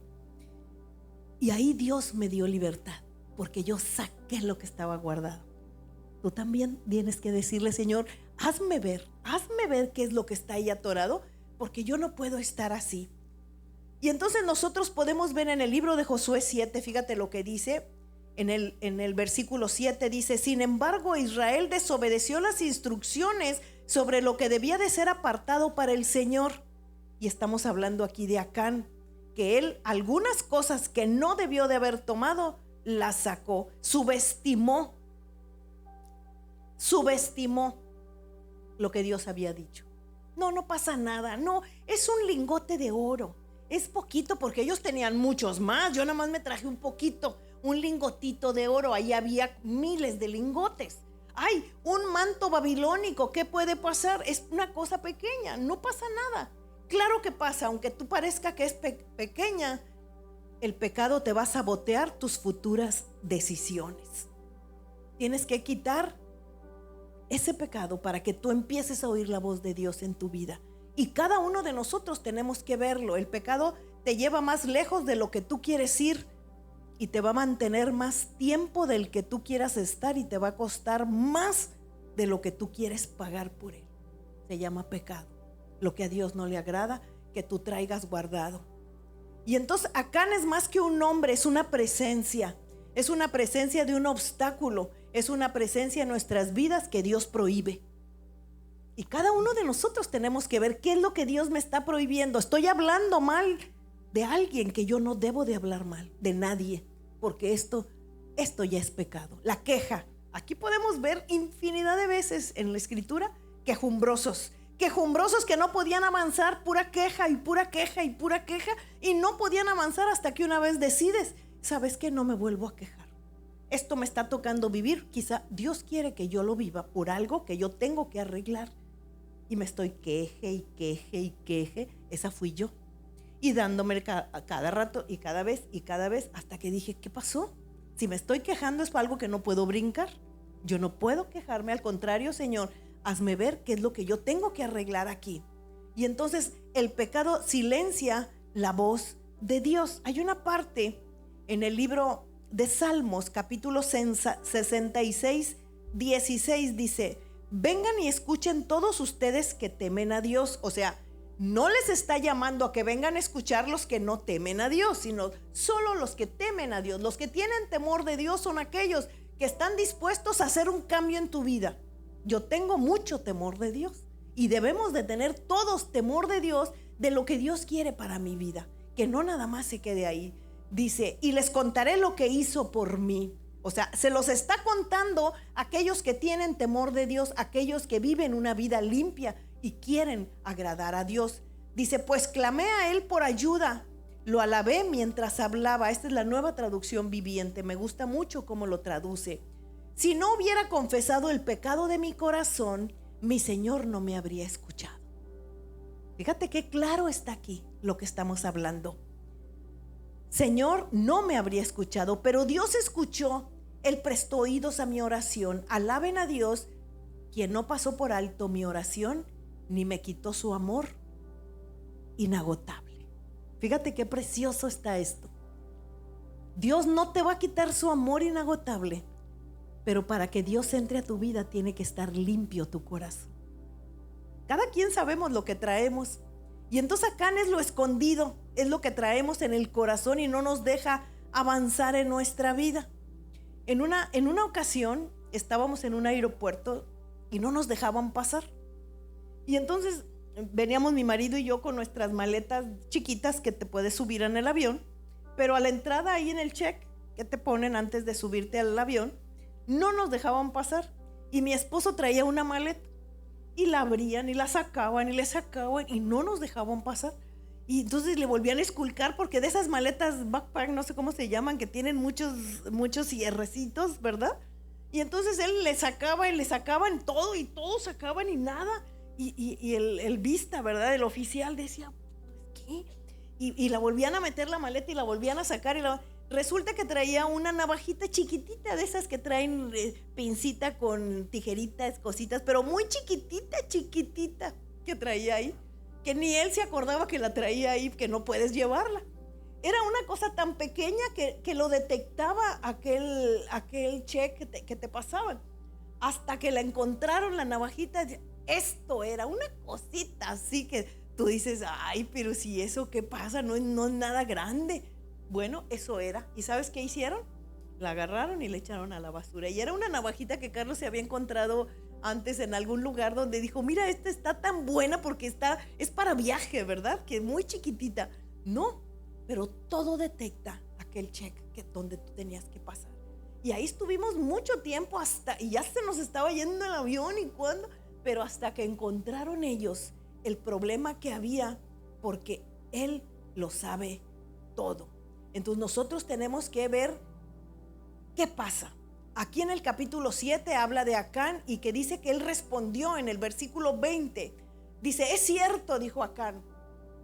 Y ahí Dios me dio libertad, porque yo saqué lo que estaba guardado. Tú también tienes que decirle, Señor, hazme ver qué es lo que está ahí atorado, porque yo no puedo estar así. Y entonces nosotros podemos ver en el libro de Josué 7, fíjate lo que dice, en el versículo 7 dice, sin embargo Israel desobedeció las instrucciones sobre lo que debía de ser apartado para el Señor. Y estamos hablando aquí de Acán, que él algunas cosas que no debió de haber tomado, las sacó, subestimó lo que Dios había dicho. No pasa nada, no, es un lingote de oro. Es poquito porque ellos tenían muchos más. Yo nada más me traje un poquito, un lingotito de oro. Ahí había miles de lingotes. Ay, un manto babilónico, ¿qué puede pasar? Es una cosa pequeña, no pasa nada. Claro que pasa, aunque tú parezca que es pequeña, el pecado te va a sabotear tus futuras decisiones. Tienes que quitar ese pecado para que tú empieces a oír la voz de Dios en tu vida. Y cada uno de nosotros tenemos que verlo. El pecado te lleva más lejos de lo que tú quieres ir y te va a mantener más tiempo del que tú quieras estar y te va a costar más de lo que tú quieres pagar por él. Se llama pecado. Lo que a Dios no le agrada, que tú traigas guardado. Y entonces Acán es más que un nombre, es una presencia. Es una presencia de un obstáculo. Es una presencia en nuestras vidas que Dios prohíbe. Y cada uno de nosotros tenemos que ver qué es lo que Dios me está prohibiendo. Estoy hablando mal de alguien que yo no debo de hablar mal, de nadie, porque esto ya es pecado. La queja. Aquí podemos ver infinidad de veces en la escritura quejumbrosos que no podían avanzar, pura queja y pura queja y pura queja, y no podían avanzar hasta que una vez decides, ¿sabes qué? No me vuelvo a quejar. Esto me está tocando vivir. Quizá Dios quiere que yo lo viva por algo que yo tengo que arreglar. Y me estoy queje y queje y queje. Esa fui yo. Y dándome cada rato y cada vez, hasta que dije, ¿qué pasó? Si me estoy quejando es por algo que no puedo brincar. Yo no puedo quejarme, al contrario, Señor, hazme ver qué es lo que yo tengo que arreglar aquí. Y entonces el pecado silencia la voz de Dios. Hay una parte en el libro de Salmos, capítulo 66, 16, dice: vengan y escuchen todos ustedes que temen a Dios. O sea, no les está llamando a que vengan a escuchar los que no temen a Dios, sino solo los que temen a Dios. Los que tienen temor de Dios son aquellos que están dispuestos a hacer un cambio en tu vida. Yo tengo mucho temor de Dios y debemos de tener todos temor de Dios, de lo que Dios quiere para mi vida, que no nada más se quede ahí. Dice, y les contaré lo que hizo por mí. O sea, se los está contando a aquellos que tienen temor de Dios, aquellos que viven una vida limpia y quieren agradar a Dios. Dice, pues clamé a Él por ayuda, lo alabé mientras hablaba. Esta es la Nueva Traducción Viviente, me gusta mucho cómo lo traduce. Si no hubiera confesado el pecado de mi corazón, mi Señor no me habría escuchado. Fíjate qué claro está aquí lo que estamos hablando. Señor no me habría escuchado, pero Dios escuchó. Él prestó oídos a mi oración. Alaben a Dios, quien no pasó por alto mi oración, ni me quitó su amor inagotable. Fíjate qué precioso está esto. Dios no te va a quitar su amor inagotable, pero para que Dios entre a tu vida tiene que estar limpio tu corazón. Cada quien sabemos lo que traemos, y entonces acá es lo escondido, es lo que traemos en el corazón y no nos deja avanzar en nuestra vida. En una ocasión estábamos en un aeropuerto y no nos dejaban pasar. Y entonces veníamos mi marido y yo con nuestras maletas chiquitas que te puedes subir en el avión, pero a la entrada ahí en el check que te ponen antes de subirte al avión, no nos dejaban pasar. Y mi esposo traía una maleta y la abrían y la sacaban y le sacaban y no nos dejaban pasar. Y entonces le volvían a esculcar, porque de esas maletas backpack, no sé cómo se llaman, que tienen muchos cierrecitos, ¿verdad? Y entonces él le sacaba y le sacaban todo y todos sacaban y nada. Y el vista, ¿verdad? El oficial decía, ¿qué? Y la volvían a meter la maleta y la volvían a sacar. Resulta que traía una navajita chiquitita, de esas que traen pincita con tijeritas, cositas, pero muy chiquitita que traía ahí, que ni él se acordaba que la traía ahí, que no puedes llevarla. Era una cosa tan pequeña que lo detectaba aquel check que te pasaban. Hasta que la encontraron, la navajita. Esto era una cosita así que tú dices, ay, pero si eso, ¿qué pasa? No es nada grande. Bueno, eso era. ¿Y sabes qué hicieron? La agarraron y le echaron a la basura. Y era una navajita que Carlos se había encontrado antes en algún lugar, donde dijo, mira, esta está tan buena porque es para viaje, ¿verdad? Que es muy chiquitita. No, pero todo detecta aquel check donde tú tenías que pasar. Y ahí estuvimos mucho tiempo y ya se nos estaba yendo el avión y cuando, pero hasta que encontraron ellos el problema que había, porque Él lo sabe todo. Entonces nosotros tenemos que ver qué pasa. Aquí en el capítulo 7 habla de Acán y que dice que él respondió en el versículo 20. Dice, es cierto, dijo Acán.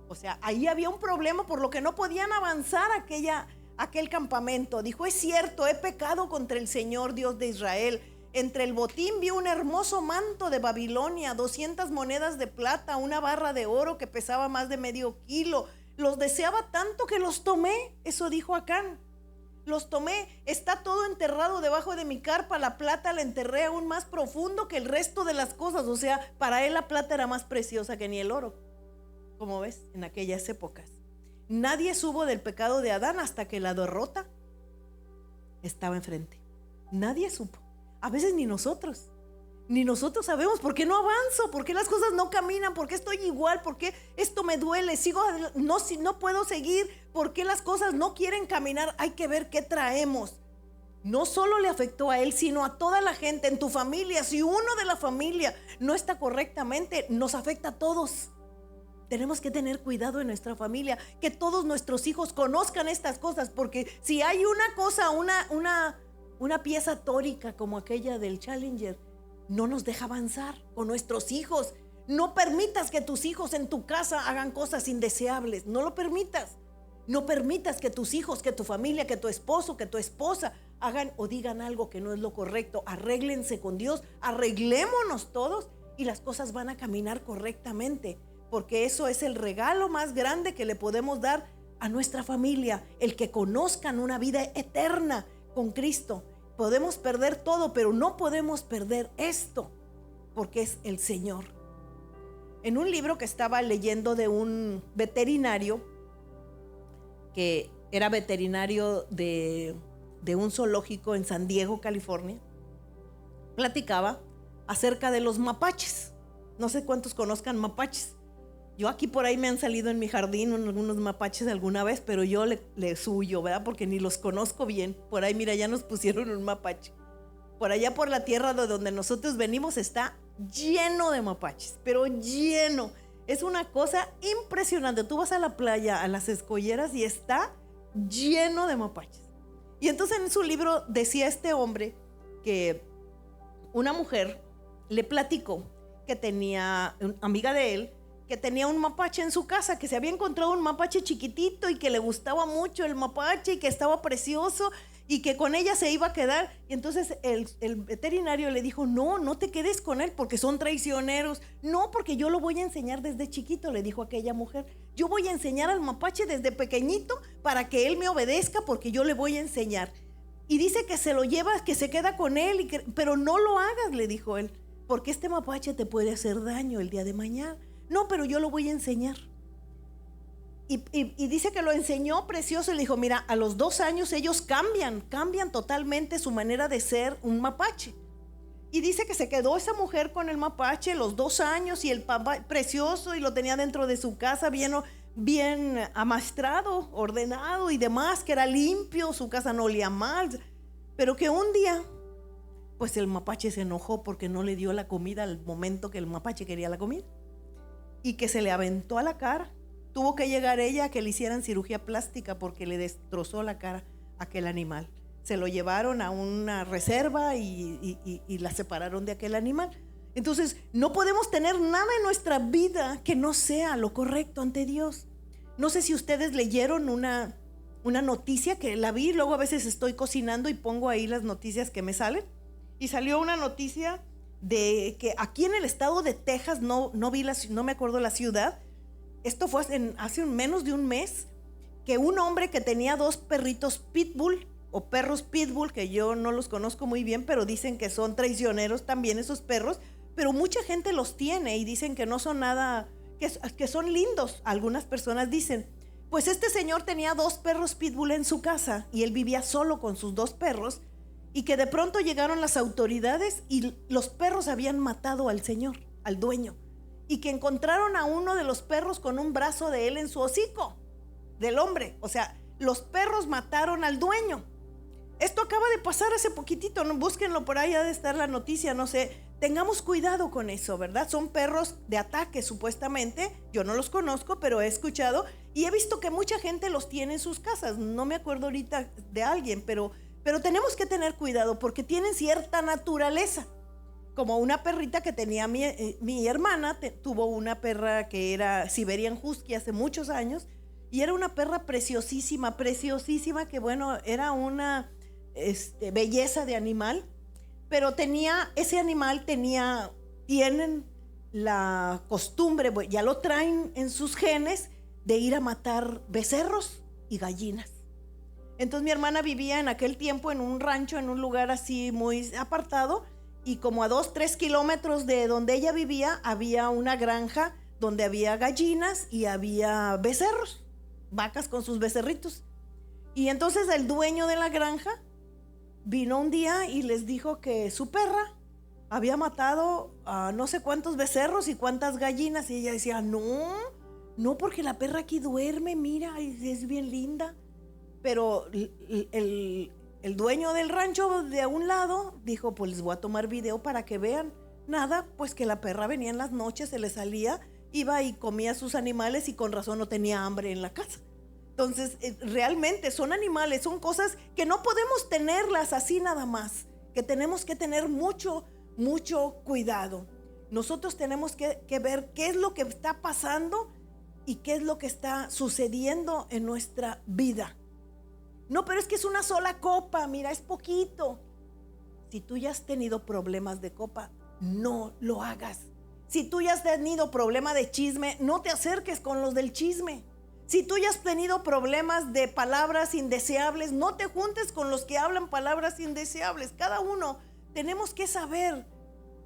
O sea, ahí había un problema por lo que no podían avanzar aquel campamento. Dijo, es cierto, he pecado contra el Señor Dios de Israel. Entre el botín vi un hermoso manto de Babilonia, 200 monedas de plata, una barra de oro que pesaba más de medio kilo. Los deseaba tanto que los tomé. Eso dijo Acán. Los tomé, está todo enterrado debajo de mi carpa. La plata la enterré aún más profundo que el resto de las cosas. O sea, para él la plata era más preciosa que ni el oro. Como ves, en aquellas épocas nadie supo del pecado de Adán hasta que la derrota estaba enfrente. Nadie supo. A veces ni nosotros sabemos por qué no avanzo, por qué las cosas no caminan, por qué estoy igual, por qué esto me duele, no puedo seguir, por qué las cosas no quieren caminar. Hay que ver qué traemos. No solo le afectó a él, sino a toda la gente en tu familia. Si uno de la familia no está correctamente, nos afecta a todos. Tenemos que tener cuidado en nuestra familia, que todos nuestros hijos conozcan estas cosas, porque si hay una cosa, una pieza tórica como aquella del Challenger, no nos deja avanzar con nuestros hijos. No permitas que tus hijos en tu casa hagan cosas indeseables. No lo permitas. No permitas que tus hijos, que tu familia, que tu esposo, que tu esposa hagan o digan algo que no es lo correcto. Arréglense con Dios, arreglémonos todos y las cosas van a caminar correctamente, porque eso es el regalo más grande que le podemos dar a nuestra familia, el que conozcan una vida eterna con Cristo. Podemos perder todo, pero no podemos perder esto, porque es el Señor. En un libro que estaba leyendo de un veterinario, que era veterinario de un zoológico en San Diego, California, platicaba acerca de los mapaches. No sé cuántos conozcan mapaches. Yo aquí por ahí me han salido en mi jardín algunos mapaches alguna vez, pero yo le huyo, ¿verdad? Porque ni los conozco bien. Por ahí, mira, ya nos pusieron un mapache. Por allá por la tierra de donde nosotros venimos está lleno de mapaches, pero lleno. Es una cosa impresionante. Tú vas a la playa, a las escolleras, y está lleno de mapaches. Y entonces en su libro decía este hombre que una mujer le platicó que tenía, una amiga de él, que tenía un mapache en su casa, que se había encontrado un mapache chiquitito y que le gustaba mucho el mapache y que estaba precioso y que con ella se iba a quedar. Y entonces el veterinario le dijo, no te quedes con él porque son traicioneros. No, porque yo lo voy a enseñar desde chiquito, le dijo aquella mujer. Yo voy a enseñar al mapache desde pequeñito para que él me obedezca, porque yo le voy a enseñar. Y dice que se lo lleva, que se queda con él, pero no lo hagas, le dijo él, porque este mapache te puede hacer daño el día de mañana. No, pero yo lo voy a enseñar. Y dice que lo enseñó precioso y le dijo, mira, a los 2 años ellos cambian totalmente su manera de ser un mapache. Y dice que se quedó esa mujer con el mapache los 2 años y el papá precioso, y lo tenía dentro de su casa bien amastrado, ordenado y demás, que era limpio, su casa no olía mal. Pero que un día, pues el mapache se enojó porque no le dio la comida al momento que el mapache quería la comida, y que se le aventó a la cara. Tuvo que llegar ella a que le hicieran cirugía plástica porque le destrozó la cara a aquel animal. Se lo llevaron a una reserva y la separaron de aquel animal. Entonces, no podemos tener nada en nuestra vida que no sea lo correcto ante Dios. No sé si ustedes leyeron una noticia que la vi, luego a veces estoy cocinando y pongo ahí las noticias que me salen. Y salió una noticia de que aquí en el estado de Texas, no me acuerdo la ciudad. Esto fue hace menos de un mes, que un hombre que tenía 2 perritos pitbull o perros pitbull, que yo no los conozco muy bien, pero dicen que son traicioneros también esos perros, pero mucha gente los tiene y dicen que no son nada, que son lindos. Algunas personas dicen, pues este señor tenía 2 perros pitbull en su casa y él vivía solo con sus 2 perros, y que de pronto llegaron las autoridades y los perros habían matado al señor, al dueño. Y que encontraron a uno de los perros con un brazo de él en su hocico, del hombre. O sea, los perros mataron al dueño. Esto acaba de pasar hace poquitito, ¿no? Búsquenlo por ahí, ha de estar la noticia, no sé. Tengamos cuidado con eso, ¿verdad? Son perros de ataque, supuestamente. Yo no los conozco, pero he escuchado y he visto que mucha gente los tiene en sus casas. No me acuerdo ahorita de alguien, pero tenemos que tener cuidado porque tienen cierta naturaleza. Como una perrita que tenía mi hermana, tuvo una perra que era Siberian Husky hace muchos años, y era una perra preciosísima, que bueno, era una belleza de animal, pero tienen la costumbre, ya lo traen en sus genes, de ir a matar becerros y gallinas. Entonces mi hermana vivía en aquel tiempo en un rancho, en un lugar así muy apartado, y como a 2-3 kilómetros de donde ella vivía había una granja donde había gallinas y había becerros, vacas con sus becerritos. Y entonces el dueño de la granja vino un día y les dijo que su perra había matado a no sé cuántos becerros y cuántas gallinas, y ella decía, no, porque la perra aquí duerme, mira, es bien linda. Pero el dueño del rancho de un lado dijo, pues les voy a tomar video para que vean. Nada, pues que la perra venía en las noches, se le salía, iba y comía sus animales y con razón no tenía hambre en la casa. Entonces, realmente son animales, son cosas que no podemos tenerlas así nada más, que tenemos que tener mucho, mucho cuidado. Nosotros tenemos que ver qué es lo que está pasando y qué es lo que está sucediendo en nuestra vida. No, pero es que es una sola copa, mira, es poquito. Si tú ya has tenido problemas de copa, no lo hagas. Si tú ya has tenido problema de chisme, no te acerques con los del chisme. Si tú ya has tenido problemas de palabras indeseables, no te juntes con los que hablan palabras indeseables. Cada uno tenemos que saber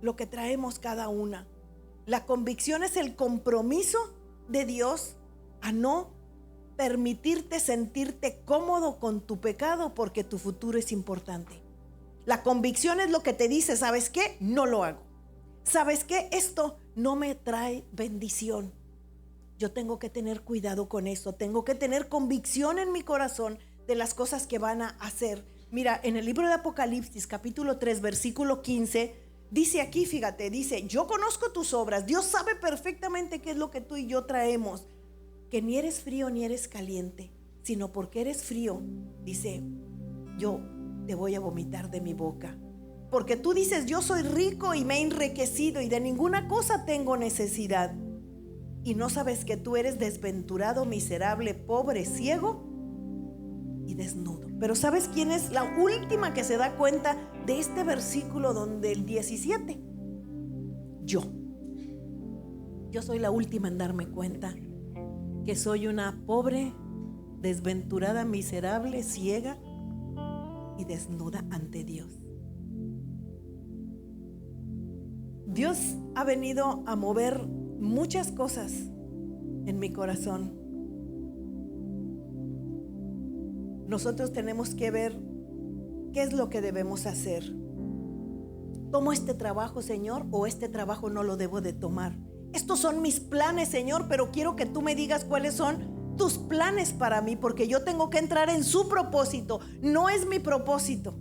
lo que traemos cada una. La convicción es el compromiso de Dios a no permitirte sentirte cómodo con tu pecado, porque tu futuro es importante. La convicción es lo que te dice, ¿sabes qué? No lo hago. ¿Sabes qué? Esto no me trae bendición. Yo tengo que tener cuidado con eso. Tengo que tener convicción en mi corazón de las cosas que van a hacer. Mira, en el libro de Apocalipsis, capítulo 3, versículo 15, dice aquí, fíjate, dice: yo conozco tus obras. Dios sabe perfectamente qué es lo que tú y yo traemos. Que ni eres frío ni eres caliente, sino porque eres frío, dice, yo te voy a vomitar de mi boca. Porque tú dices: yo soy rico y me he enriquecido y de ninguna cosa tengo necesidad. Y no sabes que tú eres desventurado, miserable, pobre, ciego y desnudo. Pero ¿sabes quién es la última que se da cuenta de este versículo donde el 17? Yo soy la última en darme cuenta que soy una pobre, desventurada, miserable, ciega y desnuda ante Dios. Dios ha venido a mover muchas cosas en mi corazón. Nosotros tenemos que ver qué es lo que debemos hacer. ¿Tomo este trabajo, Señor, o este trabajo no lo debo de tomar? Estos son mis planes, Señor, pero quiero que tú me digas cuáles son tus planes para mí, porque yo tengo que entrar en su propósito. No es mi propósito.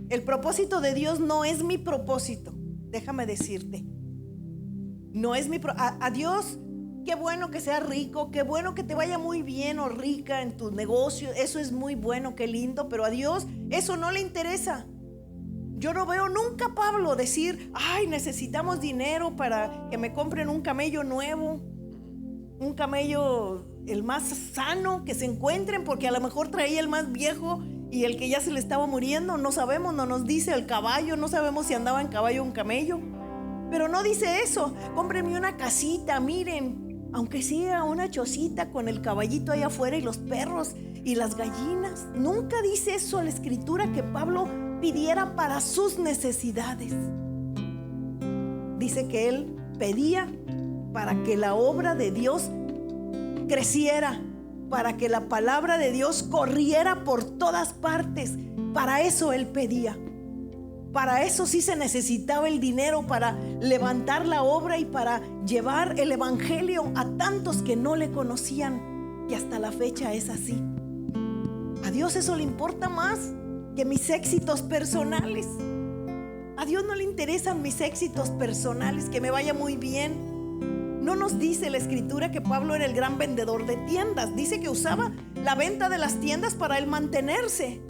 El propósito de Dios no es mi propósito. Déjame decirte, no es a Dios, qué bueno que seas rico, qué bueno que te vaya muy bien o rica en tu negocio. Eso es muy bueno, qué lindo, pero a Dios eso no le interesa. Yo no veo nunca a Pablo decir: ay, necesitamos dinero para que me compren un camello nuevo, un camello el más sano que se encuentren, porque a lo mejor traía el más viejo y el que ya se le estaba muriendo. No sabemos, no nos dice el caballo, no sabemos si andaba en caballo o en camello. Pero no dice eso: cómprenme una casita, miren, aunque sea una chocita con el caballito ahí afuera y los perros y las gallinas. Nunca dice eso la escritura, que Pablo pidiera para sus necesidades. Dice que él pedía para que la obra de Dios creciera, para que la palabra de Dios corriera por todas partes. Para eso él pedía. Para eso sí se necesitaba el dinero, para levantar la obra y para llevar el evangelio a tantos que no le conocían, que hasta la fecha es así. A Dios eso le importa más que mis éxitos personales. A Dios no le interesan mis éxitos personales, que me vaya muy bien. No nos dice la escritura que Pablo era el gran vendedor de tiendas. Dice que usaba la venta de las tiendas para él mantenerse,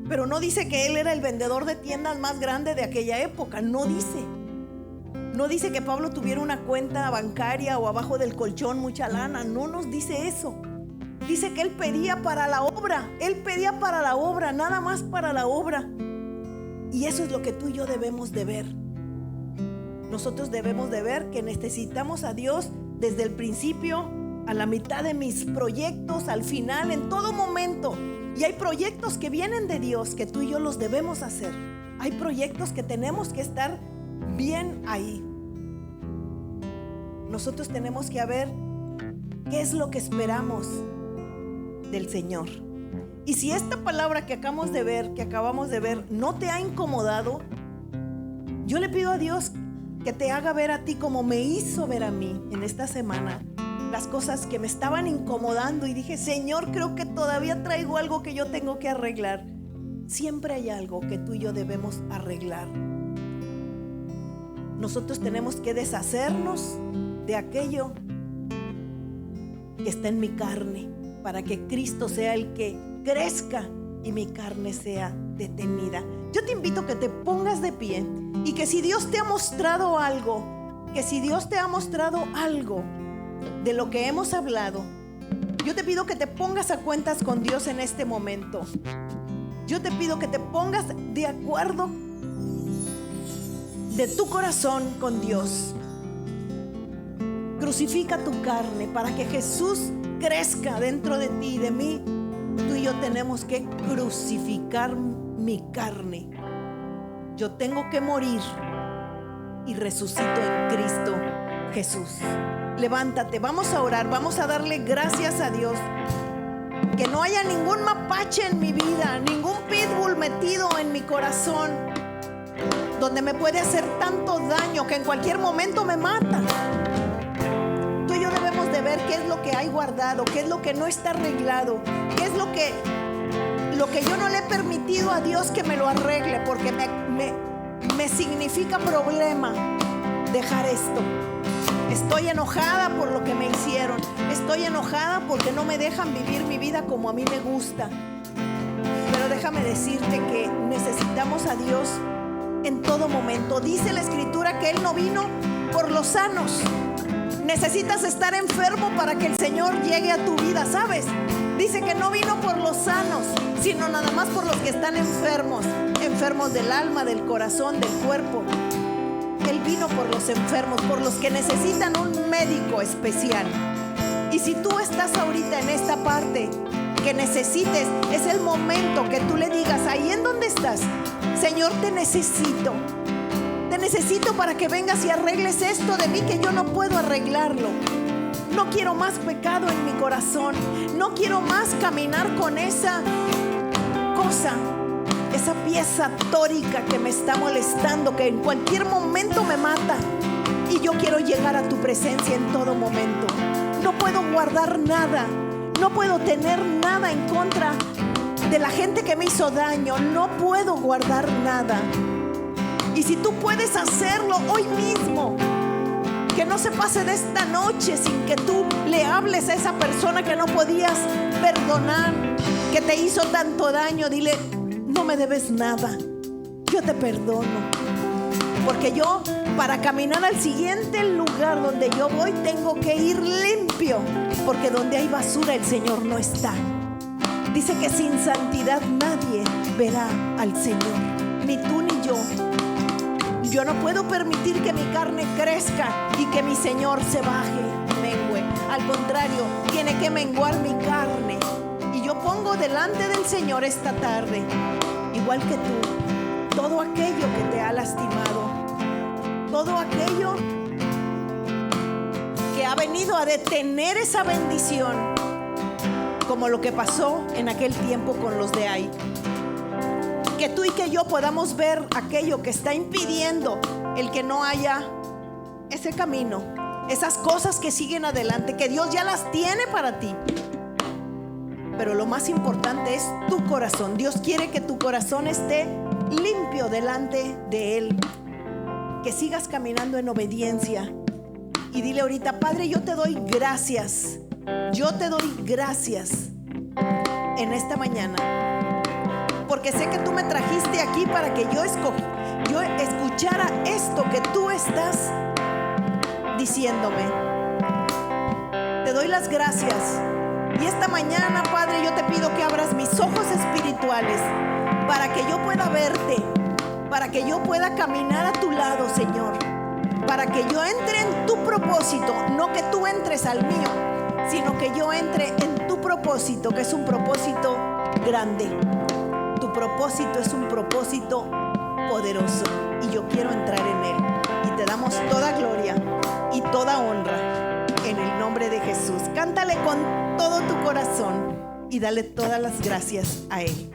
pero no dice que él era el vendedor de tiendas más grande de aquella época. No dice que Pablo tuviera una cuenta bancaria o abajo del colchón mucha lana. No nos dice eso. Dice que él pedía para la obra. Él pedía para la obra, nada más para la obra. Y eso es lo que tú y yo debemos de ver. Nosotros debemos de ver que necesitamos a Dios desde el principio, a la mitad de mis proyectos, al final, en todo momento. Y hay proyectos que vienen de Dios que tú y yo los debemos hacer. Hay proyectos que tenemos que estar bien ahí. Nosotros tenemos que ver qué es lo que esperamos del Señor. Y si esta palabra que acabamos de ver no te ha incomodado, yo le pido a Dios que te haga ver a ti como me hizo ver a mí en esta semana las cosas que me estaban incomodando, y dije: Señor, creo que todavía traigo algo que yo tengo que arreglar. Siempre hay algo que tú y yo debemos arreglar. Nosotros tenemos que deshacernos de aquello que está en mi carne, para que Cristo sea el que crezca y mi carne sea detenida. Yo te invito a que te pongas de pie y que si Dios te ha mostrado algo, de lo que hemos hablado, yo te pido que te pongas a cuentas con Dios en este momento. Yo te pido que te pongas de acuerdo de tu corazón con Dios. Crucifica tu carne para que Jesús crezca dentro de ti y de mí. Tú y yo tenemos que crucificar mi carne. Yo tengo que morir y resucito en Cristo Jesús. Levántate, vamos a orar, vamos a darle gracias a Dios. Que no haya ningún mapache en mi vida, ningún pitbull metido en mi corazón, donde me puede hacer tanto daño que en cualquier momento me mata. Tú y yo debemos de ver qué es lo que hay guardado, qué es lo que no está arreglado, qué es lo que yo no le he permitido a Dios que me lo arregle, porque me significa problema dejar esto. Estoy enojada por lo que me hicieron. Estoy enojada porque no me dejan vivir mi vida como a mí me gusta. Pero déjame decirte que necesitamos a Dios en todo momento. Dice la Escritura que Él no vino por los sanos. Necesitas estar enfermo para que el Señor llegue a tu vida, ¿sabes? Dice que no vino por los sanos, sino nada más por los que están enfermos. Enfermos del alma, del corazón, del cuerpo. Él vino por los enfermos, por los que necesitan un médico especial. Y si tú estás ahorita en esta parte que necesites, es el momento que tú le digas ahí en donde estás: Señor, te necesito para que vengas y arregles esto de mí que yo no puedo arreglarlo. No quiero más pecado en mi corazón. No quiero más caminar con esa cosa, esa pieza tórica que me está molestando, que en cualquier momento me mata. Y yo quiero llegar a tu presencia en todo momento. No puedo guardar nada. No puedo tener nada en contra de la gente que me hizo daño. No puedo guardar nada. Y si tú puedes hacerlo hoy mismo, que no se pase de esta noche sin que tú le hables a esa persona que no podías perdonar, que te hizo tanto daño. Dile: no me debes nada, yo te perdono. Porque yo, para caminar al siguiente lugar donde yo voy, tengo que ir limpio. Porque donde hay basura, el Señor no está. Dice que sin santidad nadie verá al Señor, ni tú ni yo. Yo no puedo permitir que mi carne crezca y que mi Señor se baje, mengue. Al contrario, tiene que menguar mi carne. Y yo pongo delante del Señor esta tarde, igual que tú, todo aquello que te ha lastimado, todo aquello que ha venido a detener esa bendición, como lo que pasó en aquel tiempo con los de Ai. Que tú y que yo podamos ver aquello que está impidiendo el que no haya ese camino, esas cosas que siguen adelante, que Dios ya las tiene para ti. Pero lo más importante es tu corazón. Dios quiere que tu corazón esté limpio delante de Él, que sigas caminando en obediencia. Y dile ahorita: Padre, yo te doy gracias. Yo te doy gracias en esta mañana, porque sé que tú me trajiste aquí para que yo escuchara esto que tú estás diciéndome. Te doy las gracias. Y esta mañana, Padre, yo te pido que abras mis ojos espirituales para que yo pueda verte, para que yo pueda caminar a tu lado, Señor, para que yo entre en tu propósito, no que tú entres al mío, sino que yo entre en tu propósito, que es un propósito grande. Tu propósito es un propósito poderoso y yo quiero entrar en él. Y te damos toda gloria y toda honra en el nombre de Jesús. Cántale con todo tu corazón y dale todas las gracias a Él.